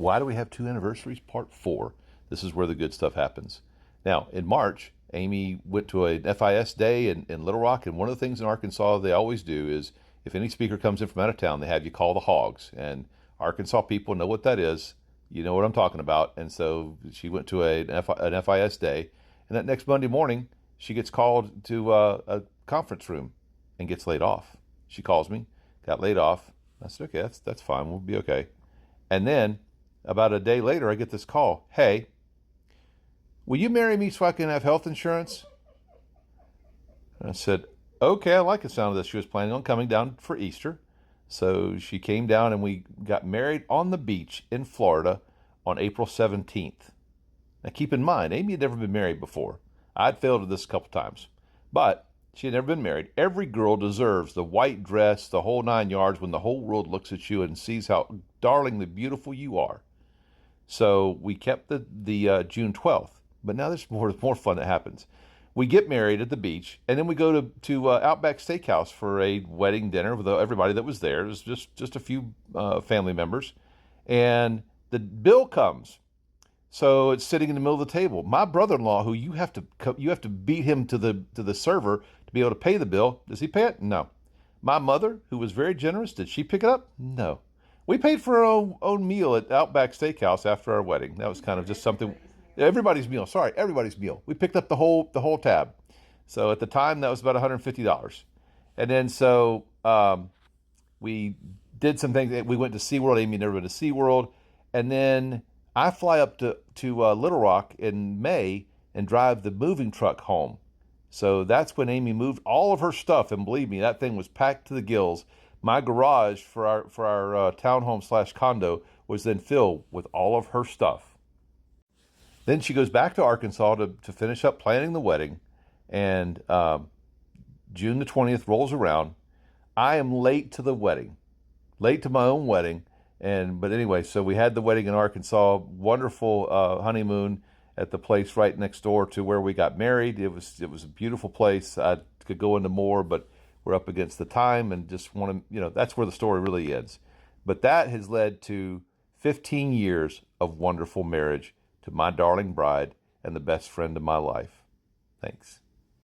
Why do we have two anniversaries? Part 4. This is where the good stuff happens. Now, in March, Amy went to an FIS day in Little Rock, and one of the things in Arkansas they always do is if any speaker comes in from out of town, they have you call the hogs. And Arkansas people know what that is. You know what I'm talking about. And so she went to an FIS day, and that next Monday morning, she gets called to a conference room and gets laid off. She calls me, got laid off. I said, okay, that's fine. We'll be okay. And then about a day later, I get this call. Hey, will you marry me so I can have health insurance? And I said, okay, I like the sound of this. She was planning on coming down for Easter. So she came down and we got married on the beach in Florida on April 17th. Now keep in mind, Amy had never been married before. I'd failed at this a couple times. But she had never been married. Every girl deserves the white dress, the whole 9 yards, when the whole world looks at you and sees how darlingly beautiful you are. So we kept the June 12th. But now there's more fun that happens. We get married at the beach, and then we go to Outback Steakhouse for a wedding dinner with everybody that was there. It was just a few family members. And the bill comes. So it's sitting in the middle of the table. My brother-in-law, who you have to beat him to the server to be able to pay the bill. Does he pay it? No. My mother, who was very generous, did she pick it up? No. We paid for our own meal at Outback Steakhouse after our wedding. That was kind of just something. Everybody's meal. Sorry, everybody's meal. We picked up the whole tab. So at the time, that was about $150. And then so we did some things. We went to SeaWorld. Amy never been to SeaWorld. And then I fly up to Little Rock in May and drive the moving truck home. So that's when Amy moved all of her stuff, and believe me, that thing was packed to the gills. My garage for our townhome / condo was then filled with all of her stuff. Then she goes back to Arkansas to finish up planning the wedding, and June the 20th rolls around. I am late to the wedding, late to my own wedding. But anyway, so we had the wedding in Arkansas, wonderful honeymoon at the place right next door to where we got married. It was a beautiful place. I could go into more, but we're up against the time and just want to, that's where the story really ends. But that has led to 15 years of wonderful marriage to my darling bride and the best friend of my life. Thanks.